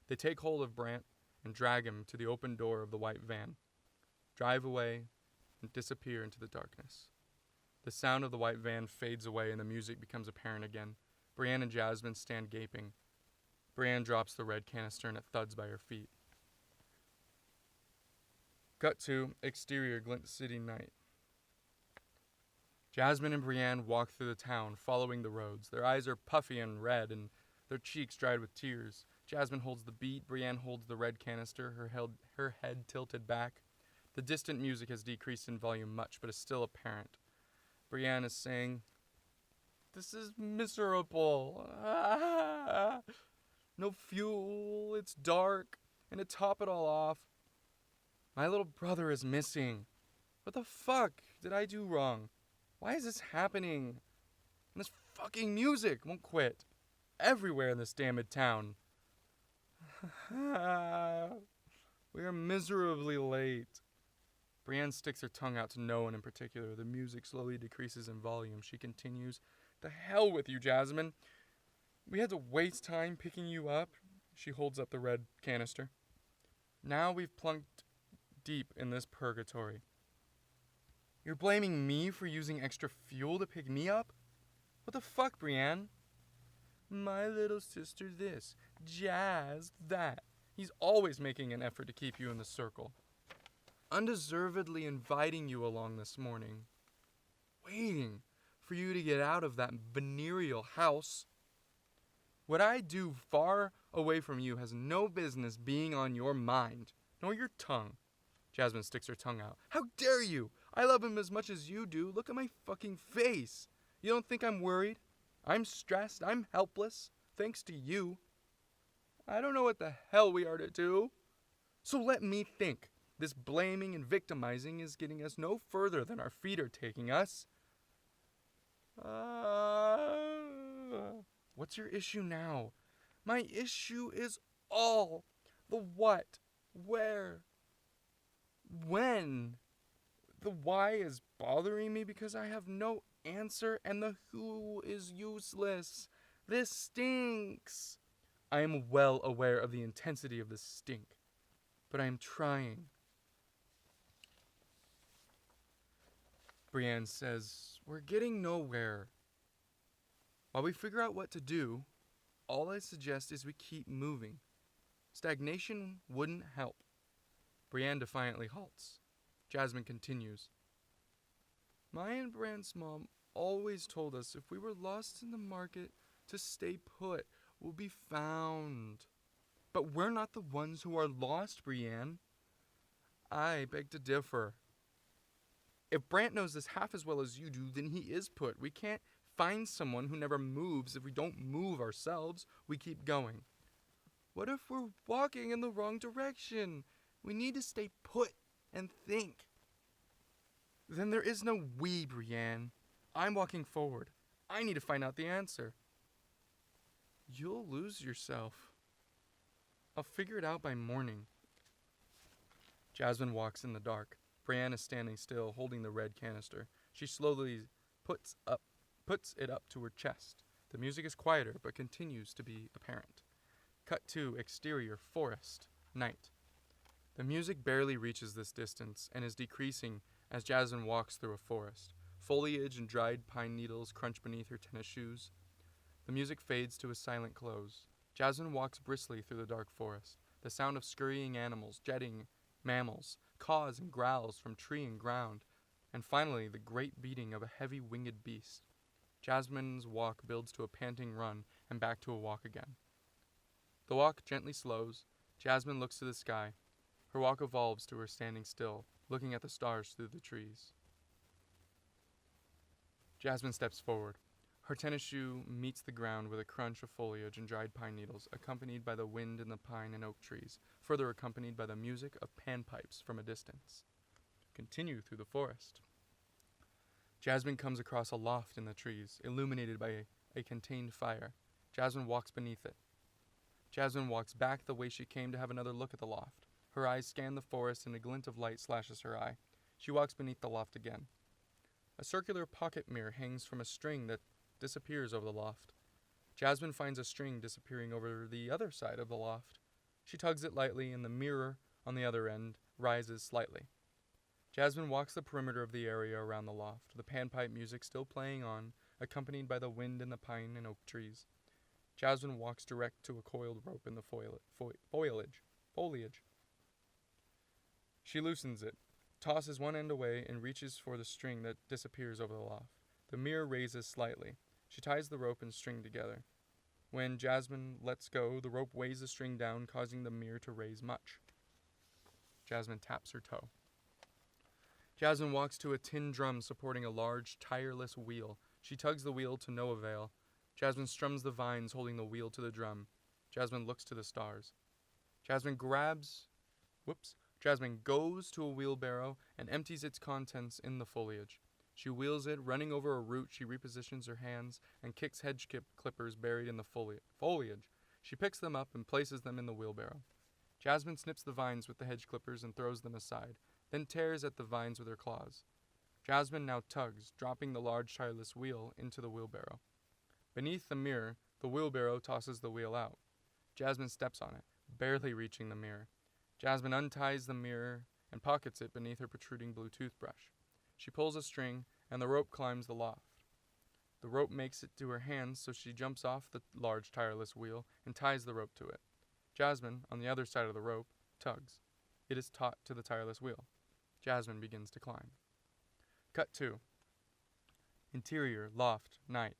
They take hold of Brant and drag him to the open door of the white van, drive away, and disappear into the darkness. The sound of the white van fades away and the music becomes apparent again. Brienne and Jasmine stand gaping. Brienne drops the red canister and it thuds by her feet. Cut to exterior Glint City night. Jasmine and Brienne walk through the town, following the roads. Their eyes are puffy and red, and their cheeks dried with tears. Jasmine holds the beat, Brienne holds the red canister, her head tilted back. The distant music has decreased in volume much, but is still apparent. Brienne is saying, "This is miserable. No fuel, it's dark, and to top it all off, my little brother is missing. What the fuck did I do wrong? Why is this happening? And this fucking music won't quit. Everywhere in this damned town. We are miserably late." Brienne sticks her tongue out to no one in particular. The music slowly decreases in volume. She continues, "To hell with you, Jasmine. We had to waste time picking you up." She holds up the red canister. "Now we've plunked deep in this purgatory. You're blaming me for using extra fuel to pick me up? What the fuck, Brienne? My little sister this, Jazz that. He's always making an effort to keep you in the circle. Undeservedly inviting you along this morning. Waiting for you to get out of that venereal house. What I do far away from you has no business being on your mind, nor your tongue." Jasmine sticks her tongue out. "How dare you? I love him as much as you do. Look at my fucking face. You don't think I'm worried? I'm stressed. I'm helpless. Thanks to you. I don't know what the hell we are to do. So let me think. This blaming and victimizing is getting us no further than our feet are taking us. What's your issue now? My issue is all the what, where, when. The why is bothering me because I have no answer, and the who is useless. This stinks. I am well aware of the intensity of this stink, but I am trying." Brienne says, "We're getting nowhere. While we figure out what to do, all I suggest is we keep moving. Stagnation wouldn't help." Brienne defiantly halts. Jasmine continues, "My and Brand's mom always told us if we were lost in the market to stay put, we'll be found. But we're not the ones who are lost, Brienne. I beg to differ. If Brant knows this half as well as you do, then he is put. We can't find someone who never moves if we don't move ourselves. We keep going. What if we're walking in the wrong direction? We need to stay put and think. Then there is no we, Brienne. I'm walking forward. I need to find out the answer." "You'll lose yourself. I'll figure it out by morning." Jasmine walks in the dark. Brienne is standing still, holding the red canister. She slowly puts puts it up to her chest. The music is quieter, but continues to be apparent. Cut to exterior, forest, night. The music barely reaches this distance and is decreasing as Jasmine walks through a forest. Foliage and dried pine needles crunch beneath her tennis shoes. The music fades to a silent close. Jasmine walks briskly through the dark forest. The sound of scurrying animals, jetting mammals, caws and growls from tree and ground, and finally the great beating of a heavy winged beast. Jasmine's walk builds to a panting run and back to a walk again. The walk gently slows. Jasmine looks to the sky. Her walk evolves to her standing still, looking at the stars through the trees. Jasmine steps forward. Her tennis shoe meets the ground with a crunch of foliage and dried pine needles, accompanied by the wind in the pine and oak trees, further accompanied by the music of panpipes from a distance. Continue through the forest. Jasmine comes across a loft in the trees, illuminated by a contained fire. Jasmine walks beneath it. Jasmine walks back the way she came to have another look at the loft. Her eyes scan the forest and a glint of light slashes her eye. She walks beneath the loft again. A circular pocket mirror hangs from a string that disappears over the loft. Jasmine finds a string disappearing over the other side of the loft. She tugs it lightly and the mirror on the other end rises slightly. Jasmine walks the perimeter of the area around the loft, the panpipe music still playing on, accompanied by the wind in the pine and oak trees. Jasmine walks direct to a coiled rope in the foliage. She loosens it, tosses one end away, and reaches for the string that disappears over the loft. The mirror raises slightly. She ties the rope and string together. When Jasmine lets go, the rope weighs the string down, causing the mirror to raise much. Jasmine taps her toe. Jasmine walks to a tin drum supporting a large, tireless wheel. She tugs the wheel to no avail. Jasmine strums the vines holding the wheel to the drum. Jasmine looks to the stars. Jasmine goes to a wheelbarrow and empties its contents in the foliage. She wheels it, running over a root. She repositions her hands and kicks hedge clippers buried in the foliage. She picks them up and places them in the wheelbarrow. Jasmine snips the vines with the hedge clippers and throws them aside, then tears at the vines with her claws. Jasmine now tugs, dropping the large tireless wheel into the wheelbarrow. Beneath the mirror, the wheelbarrow tosses the wheel out. Jasmine steps on it, barely reaching the mirror. Jasmine unties the mirror and pockets it beneath her protruding blue toothbrush. She pulls a string, and the rope climbs the loft. The rope makes it to her hands, so she jumps off the large tireless wheel and ties the rope to it. Jasmine, on the other side of the rope, tugs. It is taut to the tireless wheel. Jasmine begins to climb. Cut 2. Interior, loft, night.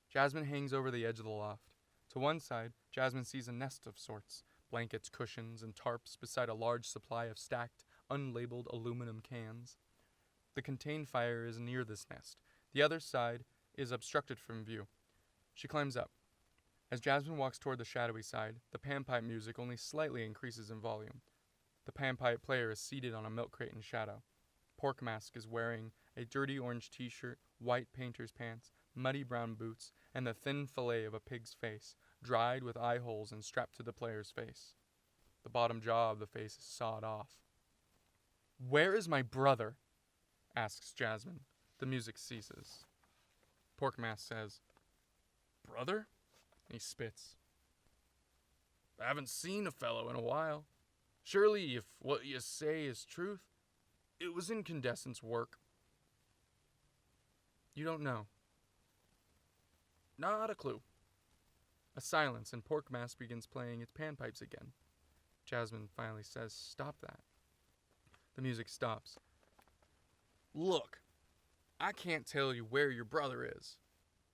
Jasmine hangs over the edge of the loft. To one side, Jasmine sees a nest of sorts, blankets, cushions, and tarps beside a large supply of stacked, unlabeled aluminum cans. The contained fire is near this nest. The other side is obstructed from view. She climbs up. As Jasmine walks toward the shadowy side, the panpipe music only slightly increases in volume. The panpipe player is seated on a milk crate in shadow. Pork Mask is wearing a dirty orange t-shirt, white painter's pants, muddy brown boots, and the thin fillet of a pig's face, dried with eye holes and strapped to the player's face. The bottom jaw of the face is sawed off. "Where is my brother?" asks Jasmine. The music ceases. Pork Mask says, "Brother?" He spits. "I haven't seen a fellow in a while. Surely, if what you say is truth, it was incandescent's work." "You don't know." "Not a clue." A silence, and Pork Mask begins playing its panpipes again. Jasmine finally says, "Stop that." The music stops. "Look, I can't tell you where your brother is.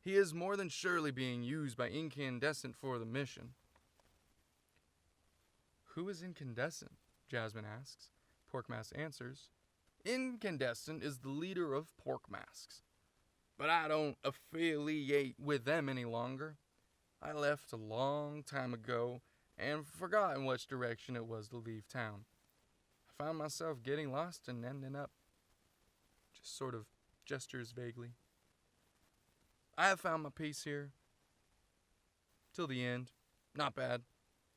He is more than surely being used by Incandescent for the mission." "Who is Incandescent?" Jasmine asks. Pork Mask answers, "Incandescent is the leader of Pork Masks. But I don't affiliate with them any longer. I left a long time ago and forgotten which direction it was to leave town. I found myself getting lost and ending up..." Just sort of gestures vaguely. "I have found my peace here. Till the end. Not bad.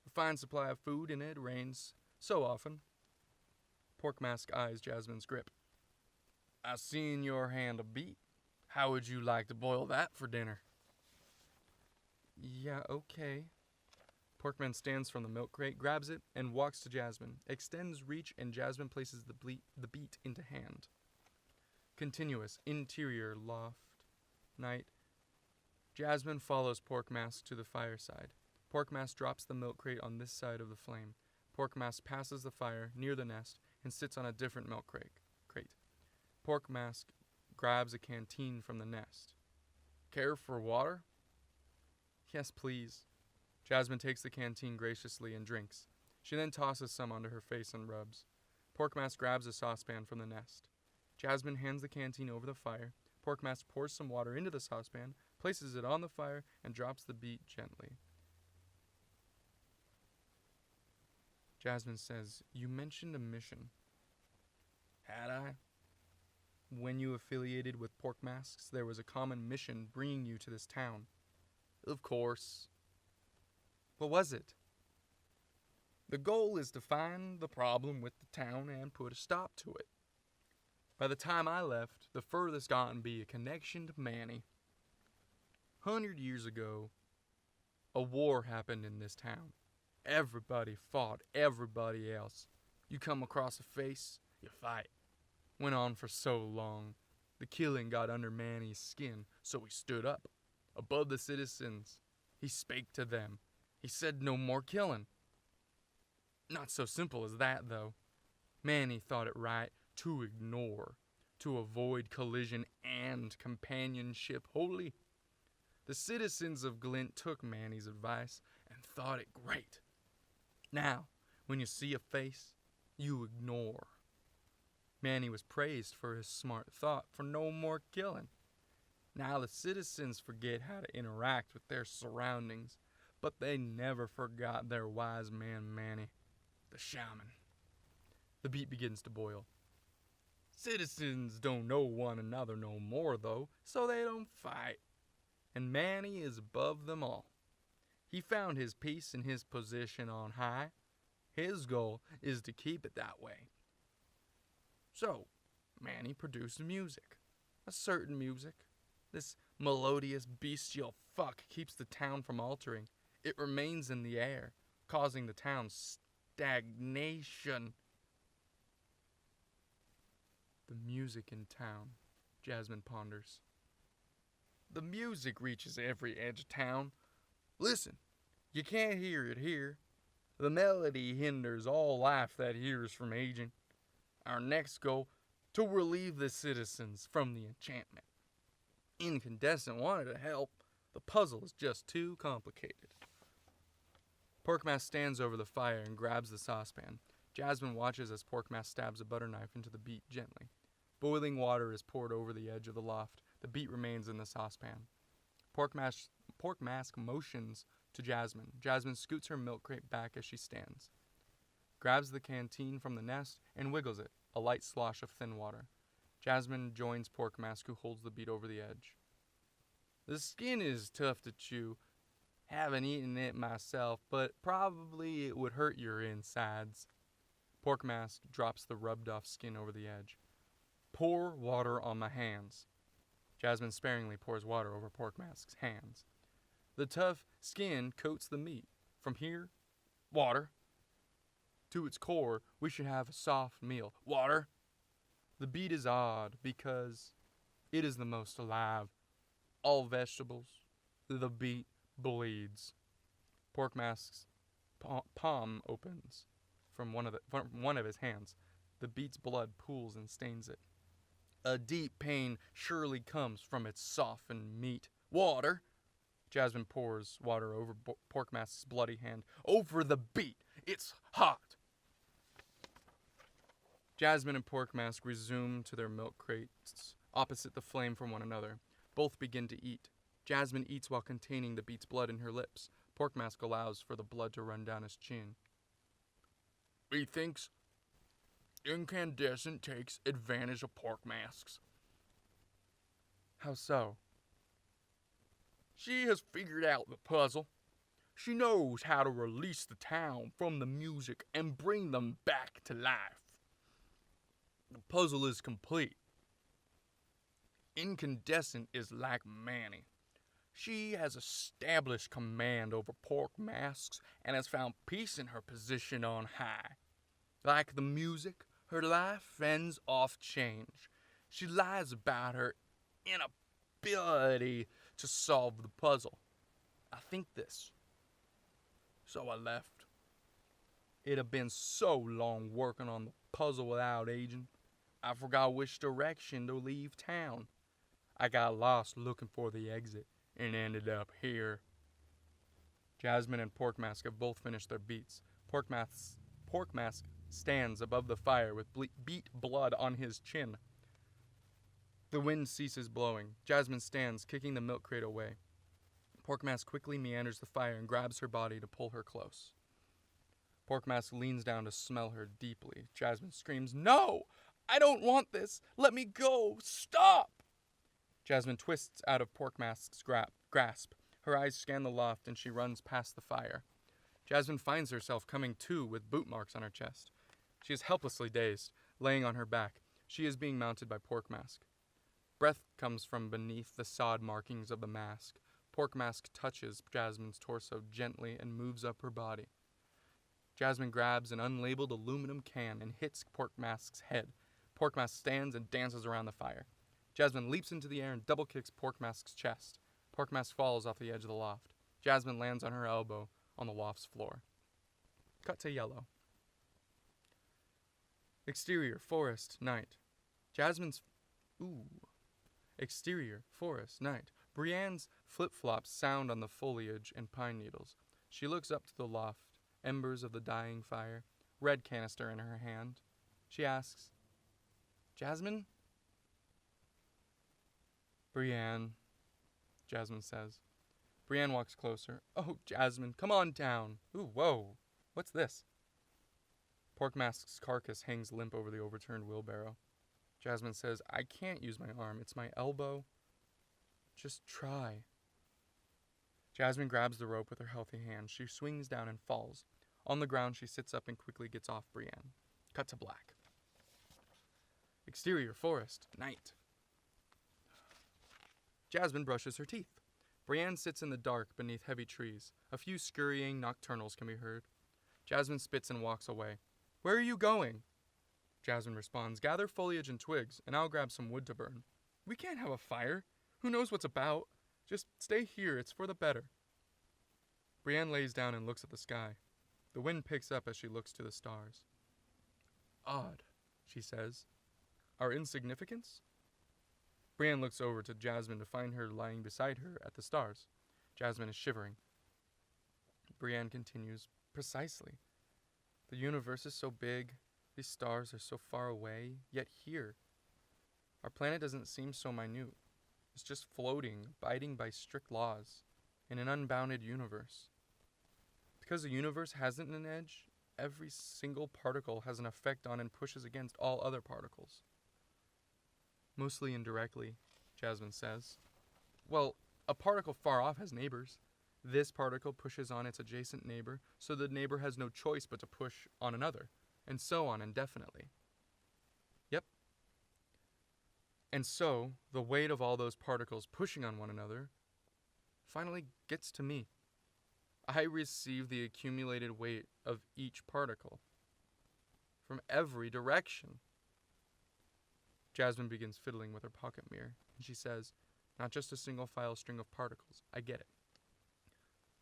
A fine supply of food, and it rains so often." Pork Mask eyes Jasmine's grip. "I seen your hand a beat. How would you like to boil that for dinner? Yeah, okay. Porkman stands from the milk crate, grabs it, and walks to Jasmine. Extends reach, and Jasmine places the beat into hand. Continuous, interior, loft, night. Jasmine follows Porkmask to the fireside. Porkmask drops the milk crate on this side of the flame. Porkmask passes the fire near the nest and sits on a different milk crate. Porkmask grabs a canteen from the nest. Care for water? Yes, please. Jasmine takes the canteen graciously and drinks. She then tosses some onto her face and rubs. Porkmask grabs a saucepan from the nest. Jasmine hands the canteen over the fire. Porkmask pours some water into the saucepan, places it on the fire, and drops the beet gently. Jasmine says, "You mentioned a mission." Had I? When you affiliated with Porkmasks, there was a common mission bringing you to this town. Of course. What was it? The goal is to find the problem with the town and put a stop to it. By the time I left, the furthest gotten be a connection to Manny. 100 years ago, a war happened in this town. Everybody fought everybody else. You come across a face, you fight. Went on for so long. The killing got under Manny's skin, so he stood up. Above the citizens, he spake to them. He said no more killing. Not so simple as that, though. Manny thought it right to ignore, to avoid collision and companionship wholly. The citizens of Glint took Manny's advice and thought it great. Now, when you see a face, you ignore. Manny was praised for his smart thought for no more killing. Now the citizens forget how to interact with their surroundings, but they never forgot their wise man Manny, the shaman. The beet begins to boil. Citizens don't know one another no more, though, so they don't fight. And Manny is above them all. He found his peace and his position on high. His goal is to keep it that way. So, Manny produced music. A certain music. This melodious bestial fuck keeps the town from altering. It remains in the air, causing the town's stagnation. The music in town, Jasmine ponders. The music reaches every edge of town. Listen, you can't hear it here. The melody hinders all life that hears from aging. Our next goal, to relieve the citizens from the enchantment. Incandescent wanted to help. The puzzle is just too complicated. Porkmask stands over the fire and grabs the saucepan. Jasmine watches as Porkmask stabs a butter knife into the beet gently. Boiling water is poured over the edge of the loft. The beet remains in the saucepan. Porkmask motions to Jasmine. Jasmine scoots her milk crate back as she stands. Grabs the canteen from the nest and wiggles it, a light slosh of thin water. Jasmine joins Porkmask, who holds the beet over the edge. The skin is tough to chew. Haven't eaten it myself, but probably it would hurt your insides. Porkmask drops the rubbed off skin over the edge. Pour water on my hands. Jasmine sparingly pours water over Porkmask's hands. The tough skin coats the meat. From here, water. To its core, we should have a soft meal. Water. The beet is odd because it is the most alive. All vegetables, the beet bleeds. Porkmask's palm opens from one of his hands. The beet's blood pools and stains it. A deep pain surely comes from its softened meat. Water. Jasmine pours water over Porkmask's bloody hand. Over the beet. It's hot. Jasmine and Porkmask resume to their milk crates, opposite the flame from one another. Both begin to eat. Jasmine eats while containing the beet's blood in her lips. Porkmask allows for the blood to run down his chin. He thinks Incandescent takes advantage of Porkmasks. How so? She has figured out the puzzle. She knows how to release the town from the music and bring them back to life. The puzzle is complete. Incandescent is like Manny. She has established command over pork masks and has found peace in her position on high. Like the music, her life ends off change. She lies about her inability to solve the puzzle. I think this. So I left. It had been so long working on the puzzle without aging, I forgot which direction to leave town. I got lost looking for the exit and ended up here. Jasmine and Porkmask have both finished their beats. Porkmask stands above the fire with beet blood on his chin. The wind ceases blowing. Jasmine stands, kicking the milk crate away. Porkmask quickly meanders the fire and grabs her body to pull her close. Porkmask leans down to smell her deeply. Jasmine screams, "No! I don't want this! Let me go! Stop!" Jasmine twists out of Porkmask's grasp. Her eyes scan the loft and she runs past the fire. Jasmine finds herself coming to with boot marks on her chest. She is helplessly dazed, laying on her back. She is being mounted by Porkmask. Breath comes from beneath the sod markings of the mask. Porkmask touches Jasmine's torso gently and moves up her body. Jasmine grabs an unlabeled aluminum can and hits Porkmask's head. Porkmask stands and dances around the fire. Jasmine leaps into the air and double kicks Porkmask's chest. Porkmask falls off the edge of the loft. Jasmine lands on her elbow on the loft's floor. Cut to yellow. Exterior, forest, night. Exterior, forest, night. Brienne's flip-flops sound on the foliage and pine needles. She looks up to the loft, embers of the dying fire, red canister in her hand. She asks, "Jasmine?" "Brienne," Jasmine says. Brienne walks closer. "Oh, Jasmine, come on down." "Ooh, whoa, what's this?" Porkmask's carcass hangs limp over the overturned wheelbarrow. Jasmine says, "I can't use my arm. It's my elbow. Just try." Jasmine grabs the rope with her healthy hand. She swings down and falls. On the ground, she sits up and quickly gets off Brienne. Cut to black. Exterior, forest, night. Jasmine brushes her teeth. Brienne sits in the dark beneath heavy trees. A few scurrying nocturnals can be heard. Jasmine spits and walks away. "Where are you going?" Jasmine responds, "Gather foliage and twigs, and I'll grab some wood to burn." "We can't have a fire. Who knows what's about? Just stay here, it's for the better." Brienne lays down and looks at the sky. The wind picks up as she looks to the stars. "Odd," she says. "Our insignificance?" Brienne looks over to Jasmine to find her lying beside her at the stars. Jasmine is shivering. Brienne continues, "Precisely. The universe is so big, these stars are so far away, yet here. Our planet doesn't seem so minute. It's just floating, abiding by strict laws, in an unbounded universe. Because the universe hasn't an edge, every single particle has an effect on and pushes against all other particles." "Mostly indirectly," Jasmine says. "Well, a particle far off has neighbors. This particle pushes on its adjacent neighbor, so the neighbor has no choice but to push on another, and so on indefinitely." "Yep. And so, the weight of all those particles pushing on one another finally gets to me. I receive the accumulated weight of each particle from every direction." Jasmine begins fiddling with her pocket mirror, and she says, "Not just a single file string of particles. I get it.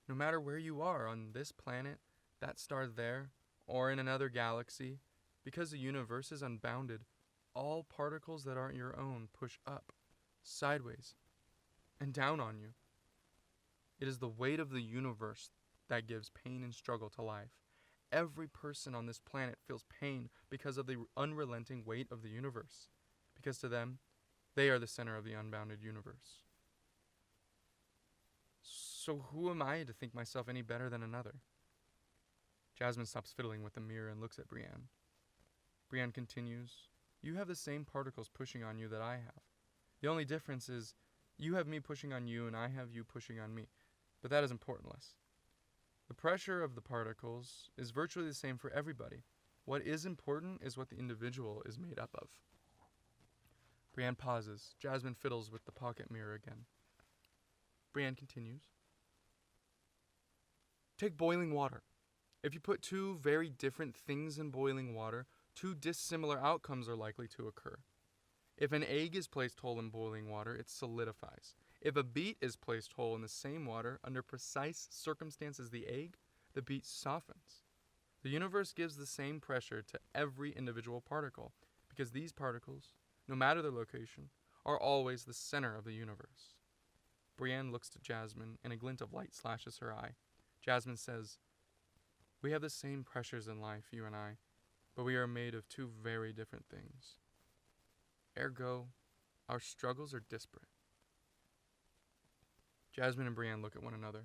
No matter where you are on this planet, that star there, or in another galaxy, because the universe is unbounded, all particles that aren't your own push up, sideways, and down on you. It is the weight of the universe that gives pain and struggle to life. Every person on this planet feels pain because of the unrelenting weight of the universe, because to them, they are the center of the unbounded universe. So who am I to think myself any better than another?" Jasmine stops fiddling with the mirror and looks at Brienne. Brienne continues, "You have the same particles pushing on you that I have. The only difference is you have me pushing on you and I have you pushing on me, but that is importantless. The pressure of the particles is virtually the same for everybody. What is important is what the individual is made up of." Brienne pauses. Jasmine fiddles with the pocket mirror again. Brienne continues. Take boiling water. If you put two very different things in boiling water, two dissimilar outcomes are likely to occur. If an egg is placed whole in boiling water, it solidifies. If a beet is placed whole in the same water under precise circumstances as the egg, the beet softens. The universe gives the same pressure to every individual particle, because these particles, no matter their location, are always the center of the universe. Brienne looks to Jasmine, and a glint of light slashes her eye. Jasmine says, We have the same pressures in life, you and I, but we are made of two very different things. Ergo, our struggles are disparate. Jasmine and Brienne look at one another.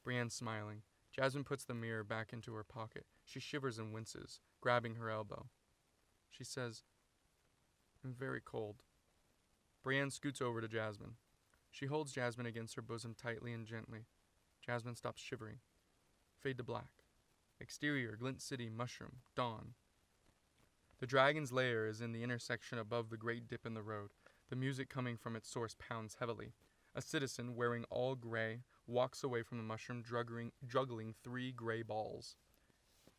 Brienne smiling. Jasmine puts the mirror back into her pocket. She shivers and winces, grabbing her elbow. She says, I'm very cold. Brienne scoots over to Jasmine. She holds Jasmine against her bosom tightly and gently. Jasmine stops shivering. Fade to black. Exterior, Glint City, mushroom, dawn. The dragon's lair is in the intersection above the great dip in the road. The music coming from its source pounds heavily. A citizen, wearing all gray, walks away from the mushroom, juggling 3 gray balls.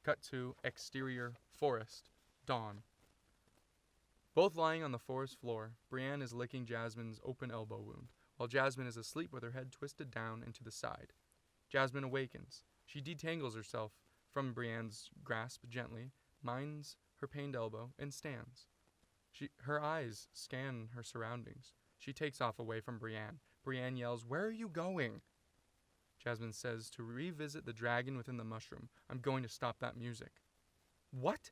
Cut to exterior, forest, dawn. Both lying on the forest floor, Brienne is licking Jasmine's open elbow wound, while Jasmine is asleep with her head twisted down and to the side. Jasmine awakens. She detangles herself from Brienne's grasp gently, minds her pained elbow, and stands. Her eyes scan her surroundings. She takes off away from Brienne. Brienne yells, Where are you going? Jasmine says, To revisit the dragon within the mushroom. I'm going to stop that music. What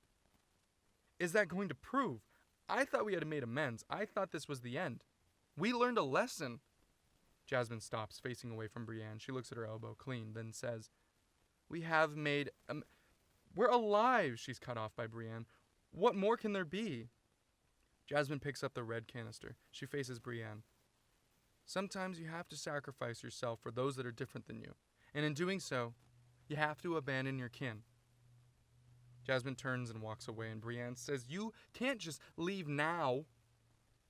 is that going to prove? I thought we had made amends. I thought this was the end. We learned a lesson. Jasmine stops, facing away from Brienne. She looks at her elbow, clean, then says, We have made... We're alive, she's cut off by Brienne. What more can there be? Jasmine picks up the red canister. She faces Brienne. Sometimes you have to sacrifice yourself for those that are different than you. And in doing so, you have to abandon your kin. Jasmine turns and walks away, and Brienne says, You can't just leave now.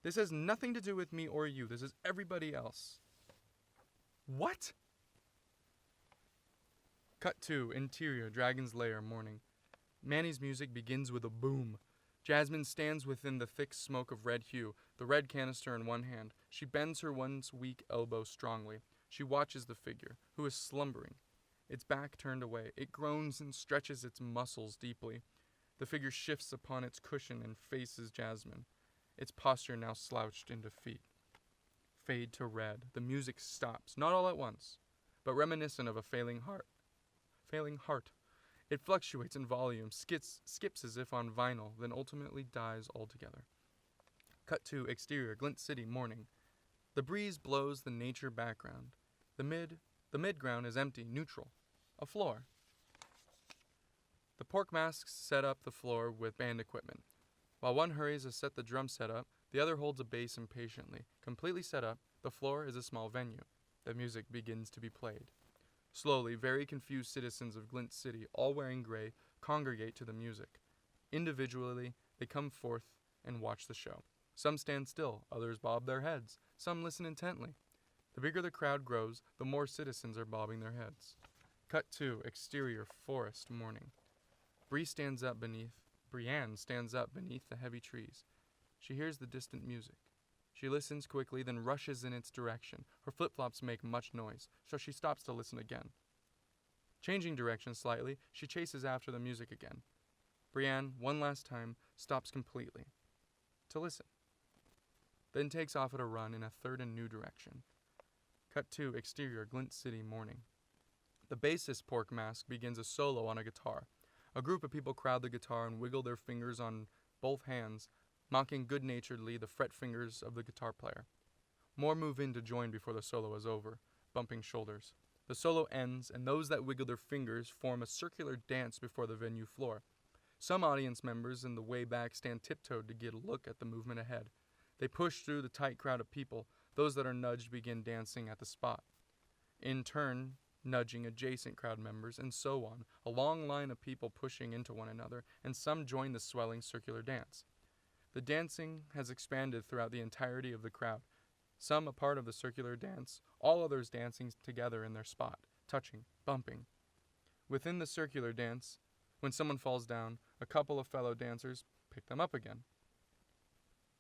This has nothing to do with me or you. This is everybody else. What? Cut to interior, Dragon's Lair, morning. Manny's music begins with a boom. Jasmine stands within the thick smoke of red hue, the red canister in one hand. She bends her once weak elbow strongly. She watches the figure, who is slumbering, its back turned away. It groans and stretches its muscles deeply. The figure shifts upon its cushion and faces Jasmine, its posture now slouched into feet. Fade to red. The music stops, not all at once, but reminiscent of a failing heart. It fluctuates in volume, skips as if on vinyl, then ultimately dies altogether. Cut to exterior, Glint City, morning. The breeze blows the nature background. The mid-ground is empty, neutral. A floor. The pork masks set up the floor with band equipment. While one hurries to set the drum set up, the other holds a bass impatiently. Completely set up, the floor is a small venue. The music begins to be played. Slowly, very confused citizens of Glint City, all wearing gray, congregate to the music. Individually, they come forth and watch the show. Some stand still, others bob their heads, some listen intently. The bigger the crowd grows, the more citizens are bobbing their heads. Cut to exterior, forest, morning. Brienne stands up beneath the heavy trees. She hears the distant music. She listens quickly, then rushes in its direction. Her flip-flops make much noise, so she stops to listen again. Changing direction slightly, she chases after the music again. Brienne, one last time, stops completely to listen, then takes off at a run in a third and new direction. Cut to exterior, Glint City, morning. The bassist Pork Mask begins a solo on a guitar. A group of people crowd the guitar and wiggle their fingers on both hands, mocking good-naturedly the fret fingers of the guitar player. More move in to join before the solo is over, bumping shoulders. The solo ends, and those that wiggle their fingers form a circular dance before the venue floor. Some audience members in the way back stand tiptoed to get a look at the movement ahead. They push through the tight crowd of people. Those that are nudged begin dancing at the spot. In turn, nudging adjacent crowd members, and so on, a long line of people pushing into one another, and some join the swelling circular dance. The dancing has expanded throughout the entirety of the crowd, some a part of the circular dance, all others dancing together in their spot, touching, bumping. Within the circular dance, when someone falls down, a couple of fellow dancers pick them up again.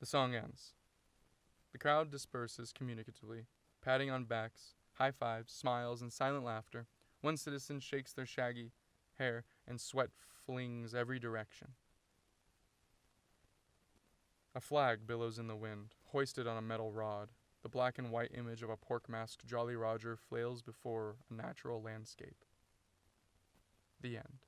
The song ends. The crowd disperses communicatively, patting on backs, high fives, smiles, and silent laughter. One citizen shakes their shaggy hair, and sweat flings every direction. A flag billows in the wind, hoisted on a metal rod. The black and white image of a pork-masked Jolly Roger flails before a natural landscape. The end.